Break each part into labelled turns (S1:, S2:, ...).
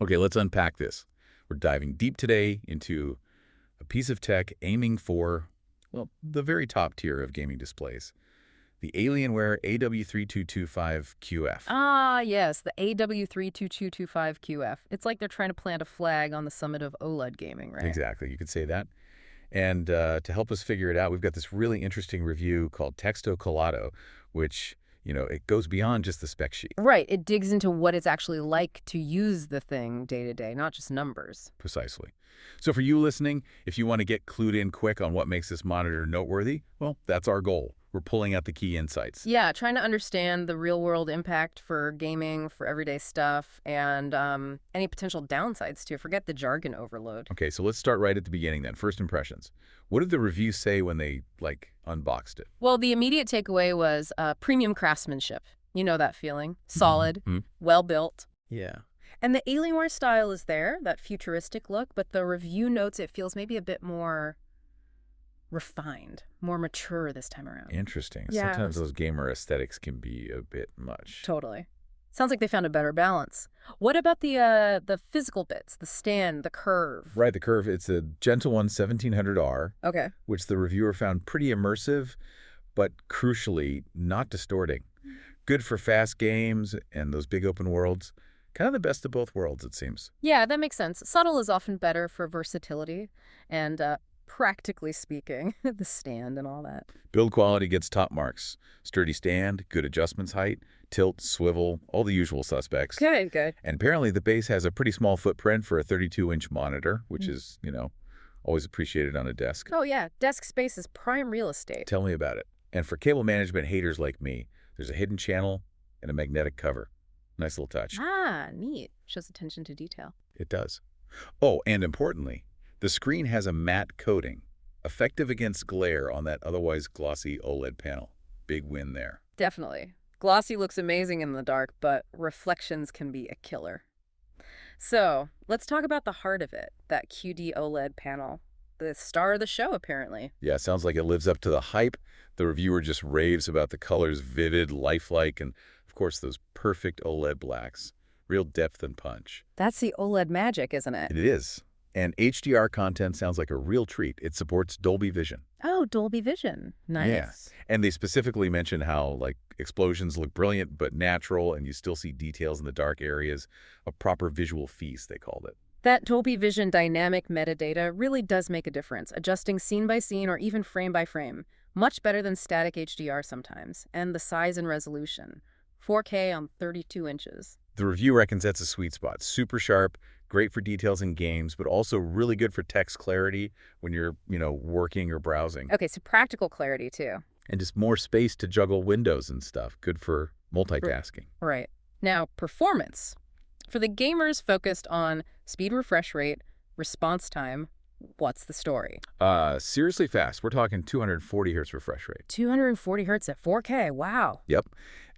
S1: Okay, let's unpack this. We're diving deep today into a piece of tech aiming for, well, the very top tier of gaming displays. The Alienware AW3225QF.
S2: Ah, yes, the AW3225QF. It's like they're trying to plant a flag on the summit of OLED gaming, right?
S1: Exactly, you could say that. And to help us figure it out, we've got this really interesting review called Texto Colado, which, it goes beyond just the spec sheet.
S2: Right, it digs into what it's actually like to use the thing day to day, not just numbers.
S1: Precisely. So for you listening, if you want to get clued in quick on what makes this monitor noteworthy, well, that's our goal. We're pulling out the key insights.
S2: Yeah, trying to understand the real-world impact for gaming, for everyday stuff, and any potential downsides, too. Forget the jargon overload.
S1: Okay, so let's start right at the beginning then. First impressions. What did the review say when they, unboxed it?
S2: Well, the immediate takeaway was premium craftsmanship. You know that feeling. Solid, well-built.
S1: Yeah.
S2: And the Alienware style is there, that futuristic look, but the review notes it feels maybe a bit more refined, more mature this time around.
S1: Interesting.
S2: Yeah.
S1: Sometimes those gamer aesthetics can be a bit much.
S2: Totally. Sounds like they found a better balance. What about the physical bits, the stand, the curve?
S1: Right, the curve. It's a Gentle One 1700R,
S2: Okay.
S1: which the reviewer found pretty immersive, but crucially not distorting. Good for fast games and those big open worlds. Kind of the best of both worlds, it seems.
S2: Yeah, that makes sense. Subtle is often better for versatility and practically speaking, the stand and all that.
S1: Build quality gets top marks. Sturdy stand, good adjustments height, tilt, swivel, all the usual suspects.
S2: Good, good.
S1: And apparently the base has a pretty small footprint for a 32-inch monitor, which is, always appreciated on a desk.
S2: Oh, yeah. Desk space is prime real estate.
S1: Tell me about it. And for cable management haters like me, there's a hidden channel and a magnetic cover. Nice little touch.
S2: Ah, neat. Shows attention to detail.
S1: It does. Oh, and importantly, the screen has a matte coating, effective against glare on that otherwise glossy OLED panel. Big win there.
S2: Definitely. Glossy looks amazing in the dark, but reflections can be a killer. So, let's talk about the heart of it, that QD-OLED panel. The star of the show, apparently.
S1: Yeah, sounds like it lives up to the hype. The reviewer just raves about the colors vivid, lifelike, and, of course, those perfect OLED blacks. Real depth and punch.
S2: That's the OLED magic, isn't it?
S1: It is. And HDR content sounds like a real treat. It supports Dolby Vision.
S2: Oh, Dolby Vision. Nice.
S1: Yeah. And they specifically mention how, explosions look brilliant but natural, and you still see details in the dark areas. A proper visual feast, they called it.
S2: That Dolby Vision dynamic metadata really does make a difference, adjusting scene by scene or even frame by frame. Much better than static HDR sometimes. And the size and resolution. 4K on 32 inches.
S1: The review reckons that's a sweet spot. Super sharp, great for details in games, but also really good for text clarity when you're, working or browsing.
S2: Okay, so practical clarity, too.
S1: And just more space to juggle windows and stuff. Good for multitasking.
S2: Right. Now, performance. For the gamers focused on speed refresh rate, response time, what's the story?
S1: Seriously fast. We're talking 240 hertz refresh rate.
S2: 240 hertz at 4K. Wow.
S1: Yep.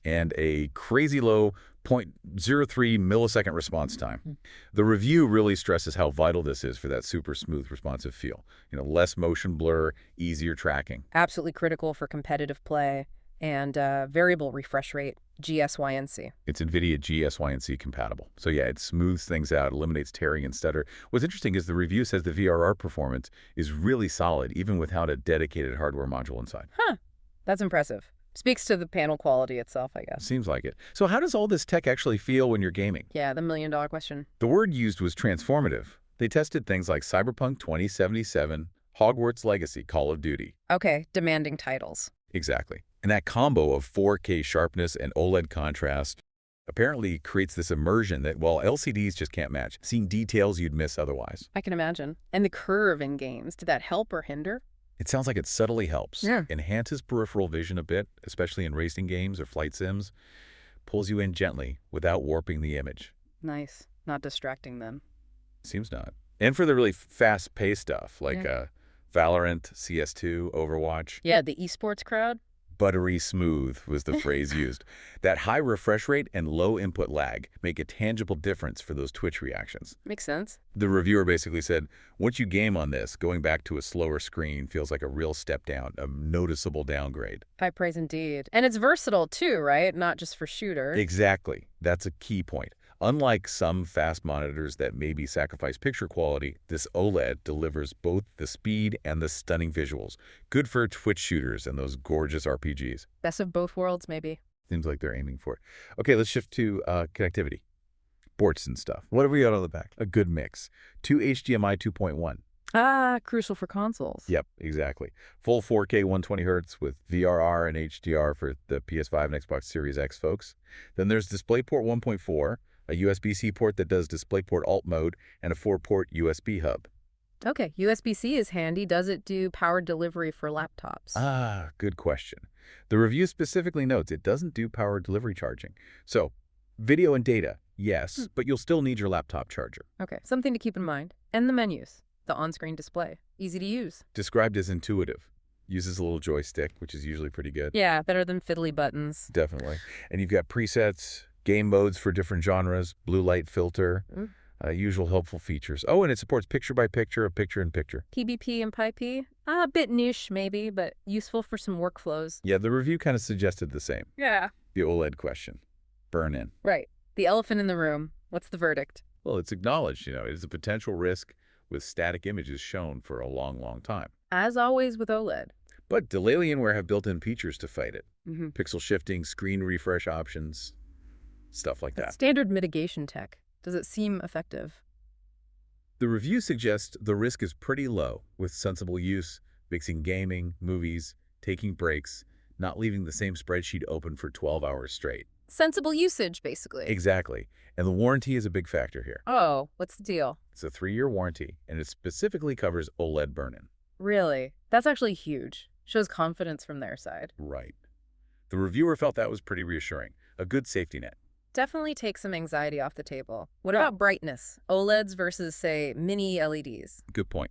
S1: And a crazy low 0.03 millisecond response time. The review really stresses how vital this is for that super smooth responsive feel. Less motion blur, easier tracking.
S2: Absolutely critical for competitive play and variable refresh rate, GSYNC.
S1: It's NVIDIA G-SYNC compatible. So yeah, it smooths things out, eliminates tearing and stutter. What's interesting is the review says the VRR performance is really solid, even without a dedicated hardware module inside.
S2: Huh. That's impressive. Speaks to the panel quality itself, I guess.
S1: Seems like it. So how does all this tech actually feel when you're gaming?
S2: Yeah, the million-dollar question.
S1: The word used was transformative. They tested things like Cyberpunk 2077, Hogwarts Legacy, Call of Duty.
S2: Okay, demanding titles.
S1: Exactly. And that combo of 4K sharpness and OLED contrast apparently creates this immersion that, well, LCDs just can't match. Seeing details you'd miss otherwise.
S2: I can imagine. And the curve in games, did that help or hinder?
S1: It sounds like it subtly helps.
S2: Yeah.
S1: Enhances peripheral vision a bit, especially in racing games or flight sims. Pulls you in gently without warping the image.
S2: Nice. Not distracting them.
S1: Seems not. And for the really fast-paced stuff, like Valorant, CS2, Overwatch.
S2: Yeah, the esports crowd.
S1: Buttery smooth was the phrase used. That high refresh rate and low input lag make a tangible difference for those Twitch reactions.
S2: Makes sense.
S1: The reviewer basically said, once you game on this, going back to a slower screen feels like a real step down, a noticeable downgrade.
S2: High praise indeed. And it's versatile too, right? Not just for shooter.
S1: Exactly. That's a key point. Unlike some fast monitors that maybe sacrifice picture quality, this OLED delivers both the speed and the stunning visuals. Good for Twitch shooters and those gorgeous RPGs.
S2: Best of both worlds, maybe.
S1: Seems like they're aiming for it. Okay, let's shift to connectivity. Ports and stuff.
S3: What have we got on the back?
S1: A good mix. 2 HDMI 2.1.
S2: Ah, crucial for consoles.
S1: Yep, exactly. Full 4K 120Hz with VRR and HDR for the PS5 and Xbox Series X folks. Then there's DisplayPort 1.4, a USB-C port that does DisplayPort Alt mode, and a 4-port USB hub.
S2: Okay, USB-C is handy. Does it do power delivery for laptops?
S1: Ah, good question. The review specifically notes it doesn't do power delivery charging. So, video and data, yes, but you'll still need your laptop charger.
S2: Okay, something to keep in mind. And the menus. The on-screen display. Easy to use.
S1: Described as intuitive. Uses a little joystick, which is usually pretty good.
S2: Yeah, better than fiddly buttons.
S1: Definitely. And you've got presets, game modes for different genres, blue light filter, usual helpful features. Oh, and it supports picture-by-picture, picture-in-picture.
S2: PBP and PyP? A bit niche, maybe, but useful for some workflows.
S1: Yeah, the review kind of suggested the same.
S2: Yeah.
S1: The OLED question. Burn in.
S2: Right. The elephant in the room. What's the verdict?
S1: Well, it's acknowledged, it is a potential risk with static images shown for a long, long time.
S2: As always with OLED.
S1: But Alienware have built-in features to fight it.
S2: Mm-hmm.
S1: Pixel shifting, screen refresh options, stuff like that.
S2: Standard mitigation tech. Does it seem effective?
S1: The review suggests the risk is pretty low, with sensible use, mixing gaming, movies, taking breaks, not leaving the same spreadsheet open for 12 hours straight.
S2: Sensible usage, basically.
S1: Exactly. And the warranty is a big factor here.
S2: Oh, what's the deal?
S1: It's a 3-year warranty, and it specifically covers OLED burn-in.
S2: Really? That's actually huge. Shows confidence from their side.
S1: Right. The reviewer felt that was pretty reassuring. A good safety net.
S2: Definitely take some anxiety off the table. What about brightness? OLEDs versus, say, mini LEDs?
S1: Good point.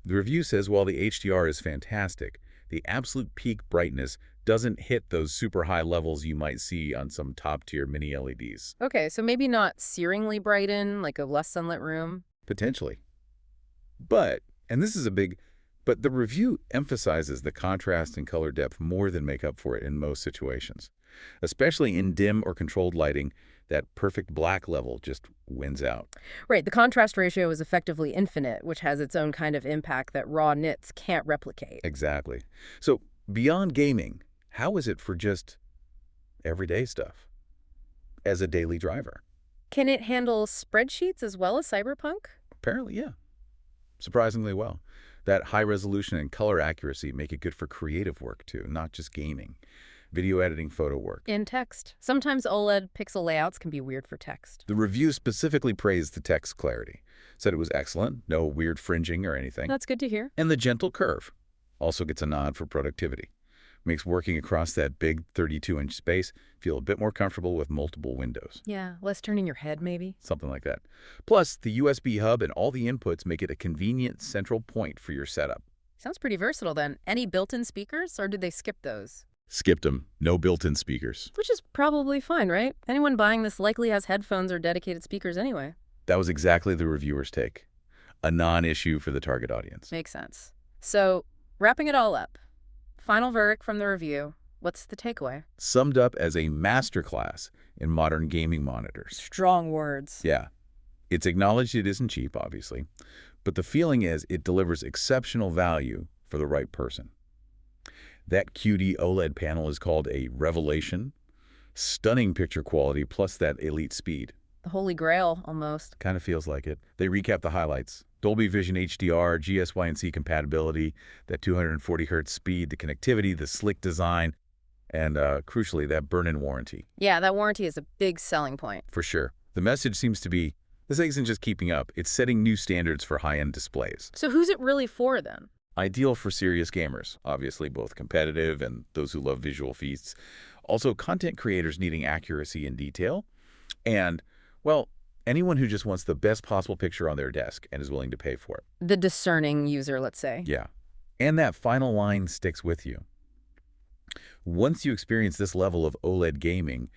S1: The review says while the HDR is fantastic, the absolute peak brightness doesn't hit those super high levels you might see on some top-tier mini LEDs.
S2: Okay, so maybe not searingly brighten, like a less sunlit room?
S1: Potentially. But, and this is a big, but the review emphasizes the contrast and color depth more than make up for it in most situations. Especially in dim or controlled lighting, that perfect black level just wins out.
S2: Right, the contrast ratio is effectively infinite, which has its own kind of impact that raw nits can't replicate.
S1: Exactly. So, beyond gaming, how is it for just everyday stuff as a daily driver?
S2: Can it handle spreadsheets as well as Cyberpunk?
S1: Apparently, yeah. Surprisingly well. That high resolution and color accuracy make it good for creative work, too, not just gaming. Video editing, photo work.
S2: In text. Sometimes OLED pixel layouts can be weird for text.
S1: The review specifically praised the text clarity. Said it was excellent, no weird fringing or anything.
S2: That's good to hear.
S1: And the gentle curve also gets a nod for productivity. Makes working across that big 32-inch space feel a bit more comfortable with multiple windows.
S2: Yeah, less turning your head, maybe.
S1: Something like that. Plus, the USB hub and all the inputs make it a convenient central point for your setup.
S2: Sounds pretty versatile, then. Any built-in speakers, or did they skip those?
S1: Skipped them. No built-in speakers.
S2: Which is probably fine, right? Anyone buying this likely has headphones or dedicated speakers anyway.
S1: That was exactly the reviewer's take. A non-issue for the target audience.
S2: Makes sense. So, wrapping it all up, final verdict from the review. What's the takeaway?
S1: Summed up as a masterclass in modern gaming monitors.
S2: Strong words.
S1: Yeah. It's acknowledged it isn't cheap, obviously, but the feeling is it delivers exceptional value for the right person. That QD-OLED panel is called a revelation. Stunning picture quality plus that elite speed.
S2: The holy grail, almost.
S1: Kind of feels like it. They recap the highlights. Dolby Vision HDR, GSYNC compatibility, that 240 Hz speed, the connectivity, the slick design, and crucially, that burn-in warranty.
S2: Yeah, that warranty is a big selling point.
S1: For sure. The message seems to be, this isn't just keeping up, it's setting new standards for high-end displays.
S2: So who's it really for, then?
S1: Ideal for serious gamers, obviously both competitive and those who love visual feasts. Also, content creators needing accuracy and detail. And, well, anyone who just wants the best possible picture on their desk and is willing to pay for it.
S2: The discerning user, let's say.
S1: Yeah. And that final line sticks with you. Once you experience this level of OLED gaming,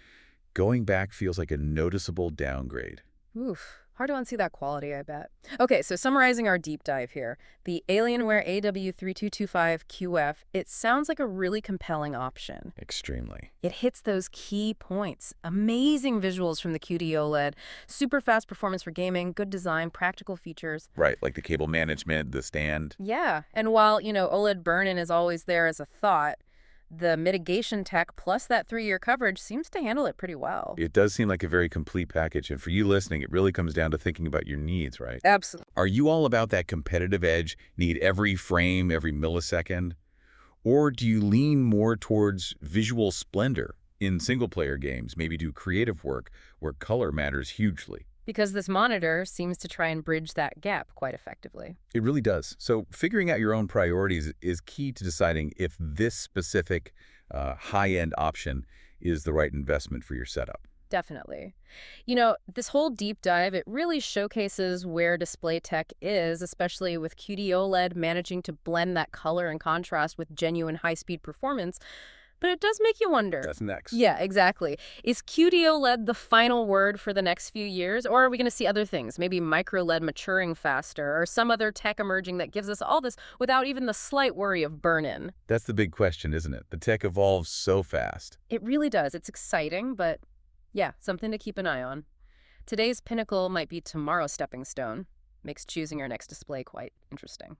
S1: going back feels like a noticeable downgrade.
S2: Oof. Hard to unsee that quality, I bet. Okay, so summarizing our deep dive here, the Alienware AW3225QF, it sounds like a really compelling option.
S1: Extremely.
S2: It hits those key points. Amazing visuals from the QD-OLED, super fast performance for gaming, good design, practical features.
S1: Right, like the cable management, the stand.
S2: Yeah, and while, OLED burn-in is always there as a thought, the mitigation tech plus that 3-year coverage seems to handle it pretty well.
S1: It does seem like a very complete package, and for you listening, it really comes down to thinking about your needs, right?
S2: Absolutely.
S1: Are you all about that competitive edge, need every frame, every millisecond? Or do you lean more towards visual splendor in single-player games, maybe do creative work where color matters hugely?
S2: Because this monitor seems to try and bridge that gap quite effectively.
S1: It really does. So figuring out your own priorities is key to deciding if this specific high-end option is the right investment for your setup.
S2: Definitely. This whole deep dive, it really showcases where display tech is, especially with QD-OLED managing to blend that color and contrast with genuine high-speed performance. But it does make you wonder.
S1: That's next.
S2: Yeah, exactly. Is QD-OLED the final word for the next few years, or are we going to see other things, maybe micro-LED maturing faster, or some other tech emerging that gives us all this without even the slight worry of burn-in?
S1: That's the big question, isn't it? The tech evolves so fast.
S2: It really does. It's exciting, but yeah, something to keep an eye on. Today's pinnacle might be tomorrow's stepping stone. Makes choosing your next display quite interesting.